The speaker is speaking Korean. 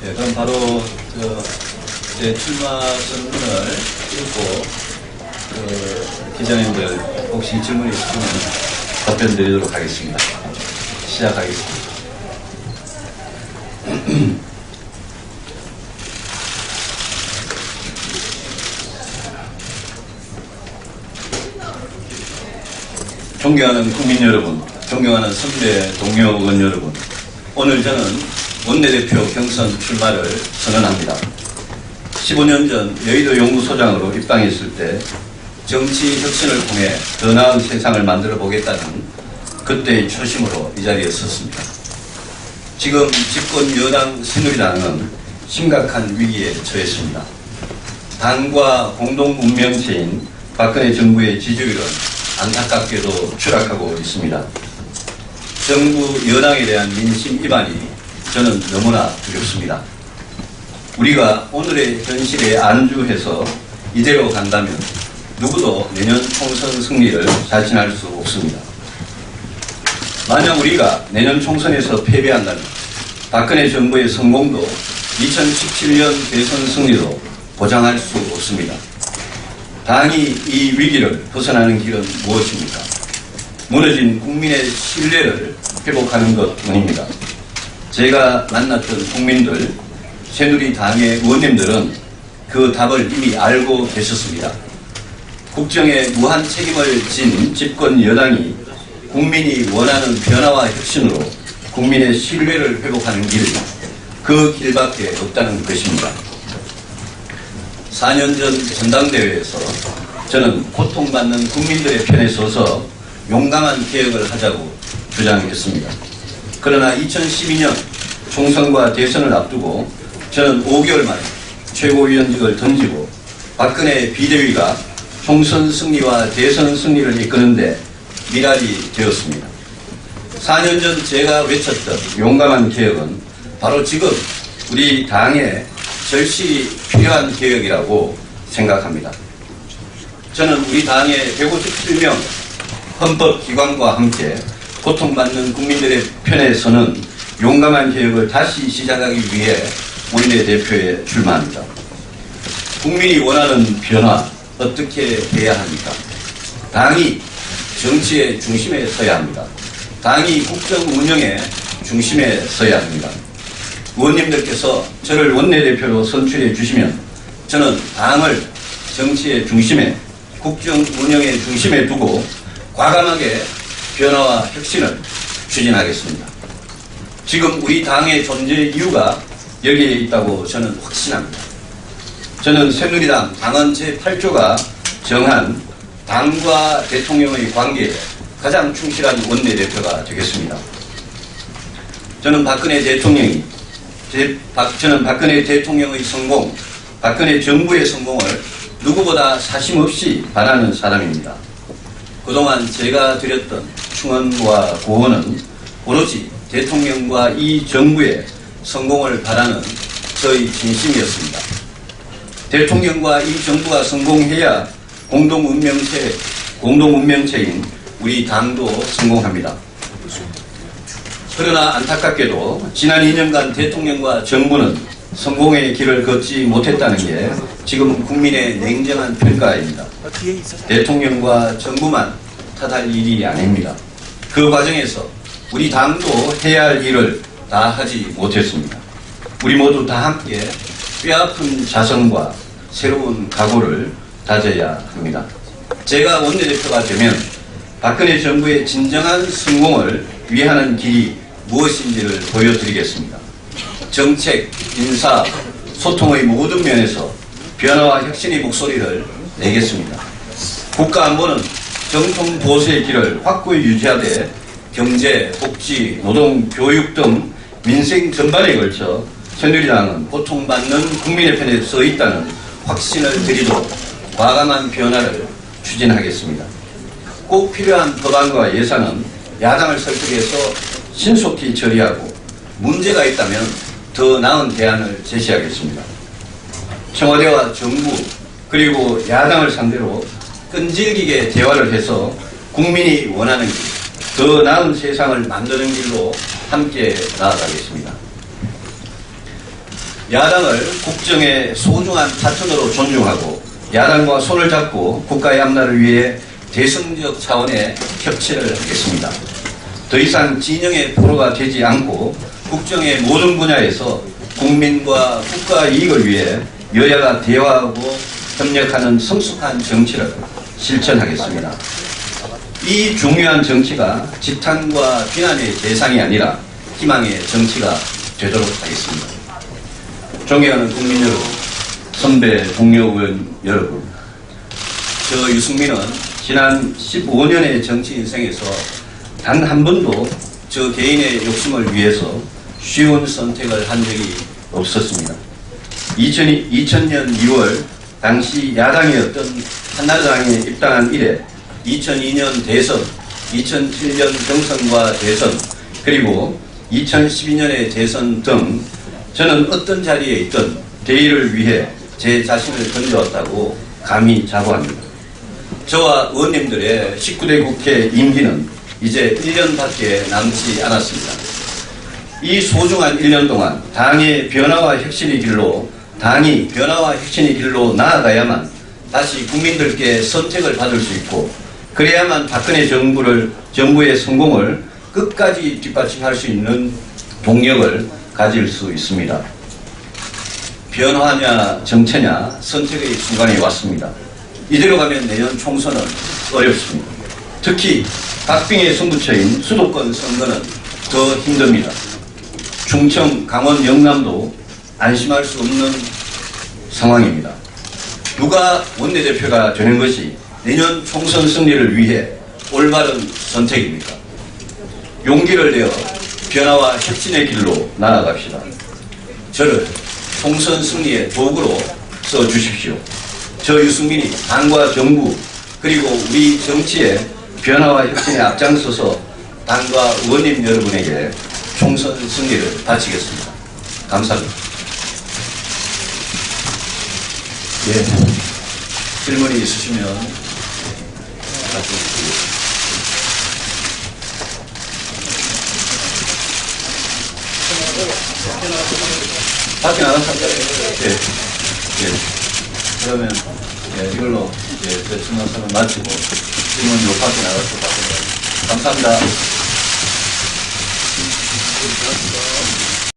네, 그럼 바로 제 출마 선언을 읽고 기자님들 혹시 질문이 있으면 답변 드리도록 하겠습니다. 시작하겠습니다. 존경하는 국민 여러분, 존경하는 선배 동료 의원 여러분, 오늘 저는 원내대표 경선 출마를 선언합니다. 15년 전 여의도 연구소장으로 입당했을 때 정치 혁신을 통해 더 나은 세상을 만들어 보겠다는 그때의 초심으로 이 자리에 섰습니다. 지금 집권 여당 새누리당은 심각한 위기에 처했습니다. 당과 공동 운명체인 박근혜 정부의 지지율은 안타깝게도 추락하고 있습니다. 정부 여당에 대한 민심 위반이 저는 너무나 두렵습니다. 우리가 오늘의 현실에 안주해서 이대로 간다면 누구도 내년 총선 승리를 자신할 수 없습니다. 만약 우리가 내년 총선에서 패배한다면 박근혜 정부의 성공도 2017년 대선 승리도 보장할 수 없습니다. 당이 이 위기를 벗어나는 길은 무엇입니까? 무너진 국민의 신뢰를 회복하는 것뿐입니다. 제가 만났던 국민들, 새누리당의 의원님들은 그 답을 이미 알고 계셨습니다. 국정에 무한 책임을 진 집권 여당이 국민이 원하는 변화와 혁신으로 국민의 신뢰를 회복하는 길, 그 길밖에 없다는 것입니다. 4년 전 전당대회에서 저는 고통받는 국민들의 편에 서서 용감한 개혁을 하자고 주장했습니다. 그러나 2012년 총선과 대선을 앞두고 저는 5개월 만에 최고위원직을 던지고 박근혜 비대위가 총선 승리와 대선 승리를 이끄는데 미랄이 되었습니다. 4년 전 제가 외쳤던 용감한 개혁은 바로 지금 우리 당에 절실히 필요한 개혁이라고 생각합니다. 저는 우리 당의 157명 헌법기관과 함께 고통받는 국민들의 편에 서는 용감한 개혁을 다시 시작하기 위해 원내대표에 출마합니다. 국민이 원하는 변화 어떻게 해야 합니까? 당이 정치의 중심에 서야 합니다. 당이 국정 운영의 중심에 서야 합니다. 의원님들께서 저를 원내대표로 선출해 주시면 저는 당을 정치의 중심에, 국정 운영의 중심에 두고 과감하게 변화와 혁신을 추진하겠습니다. 지금 우리 당의 존재 이유가 여기에 있다고 저는 확신합니다. 저는 새누리당 당헌 제8조가 정한 당과 대통령의 관계에 가장 충실한 원내대표가 되겠습니다. 저는 박근혜 대통령의 성공, 박근혜 정부의 성공을 누구보다 사심없이 바라는 사람입니다. 그동안 제가 드렸던 충언과 고언은 오로지 대통령과 이 정부의 성공을 바라는 저의 진심이었습니다. 대통령과 이 정부가 성공해야 공동운명체인 우리 당도 성공합니다. 그러나 안타깝게도 지난 2년간 대통령과 정부는 성공의 길을 걷지 못했다는 게 지금 국민의 냉정한 평가입니다. 대통령과 정부만 탓할 일이 아닙니다. 그 과정에서 우리 당도 해야 할 일을 다 하지 못했습니다. 우리 모두 다 함께 뼈아픈 자성과 새로운 각오를 다져야 합니다. 제가 원내대표가 되면 박근혜 정부의 진정한 성공을 위하는 길이 무엇인지를 보여드리겠습니다. 정책, 인사, 소통의 모든 면에서 변화와 혁신의 목소리를 내겠습니다. 국가안보는 정통 보수의 길을 확고히 유지하되 경제, 복지, 노동, 교육 등 민생 전반에 걸쳐 새누리당은 고통받는 국민의 편에 서 있다는 확신을 드리도록 과감한 변화를 추진하겠습니다. 꼭 필요한 법안과 예산은 야당을 설득해서 신속히 처리하고 문제가 있다면 더 나은 대안을 제시하겠습니다. 청와대와 정부 그리고 야당을 상대로 끈질기게 대화를 해서 국민이 원하는 길, 더 나은 세상을 만드는 길로 함께 나아가겠습니다. 야당을 국정의 소중한 파트너로 존중하고 야당과 손을 잡고 국가의 앞날을 위해 대승적 차원의 협치를 하겠습니다. 더 이상 진영의 포로가 되지 않고 국정의 모든 분야에서 국민과 국가 이익을 위해 여야가 대화하고 협력하는 성숙한 정치를 실천하겠습니다. 이 중요한 정치가 지탄과 비난의 대상이 아니라 희망의 정치가 되도록 하겠습니다. 존경하는 국민 여러분, 선배 동료 의원 여러분, 저 유승민은 지난 15년의 정치 인생에서 단 한 번도 저 개인의 욕심을 위해서 쉬운 선택을 한 적이 없었습니다. 2000년 2월 당시 야당이었던 한나라당에 입당한 이래 2002년 대선, 2007년 경선과 대선, 그리고 2012년의 대선 등 저는 어떤 자리에 있든 대의를 위해 제 자신을 던져왔다고 감히 자부합니다. 저와 의원님들의 19대 국회 임기는 이제 1년밖에 남지 않았습니다. 이 소중한 1년 동안 당의 변화와 혁신의 길로 나아가야만 다시 국민들께 선택을 받을 수 있고 그래야만 박근혜 정부의 성공을 끝까지 뒷받침할 수 있는 동력을 가질 수 있습니다. 변화냐 정체냐 선택의 순간이 왔습니다. 이대로 가면 내년 총선은 어렵습니다. 특히 박빙의 승부처인 수도권 선거는 더 힘듭니다. 충청, 강원, 영남도 안심할 수 없는 상황입니다. 누가 원내대표가 되는 것이 내년 총선 승리를 위해 올바른 선택입니까? 용기를 내어 변화와 혁신의 길로 나아갑시다. 저를 총선 승리의 도구로 써주십시오. 저 유승민이 당과 정부 그리고 우리 정치의 변화와 혁신에 앞장서서 당과 의원님 여러분에게 총선 승리를 바치겠습니다. 감사합니다. 예, 질문이 있으시면 받겠습니다. 밖에 나갔습니다. 예. 예. 그러면 예, 이걸로 이제 제 질문을 마치고 질문 요 밖에 나가서 받습니다. 감사합니다.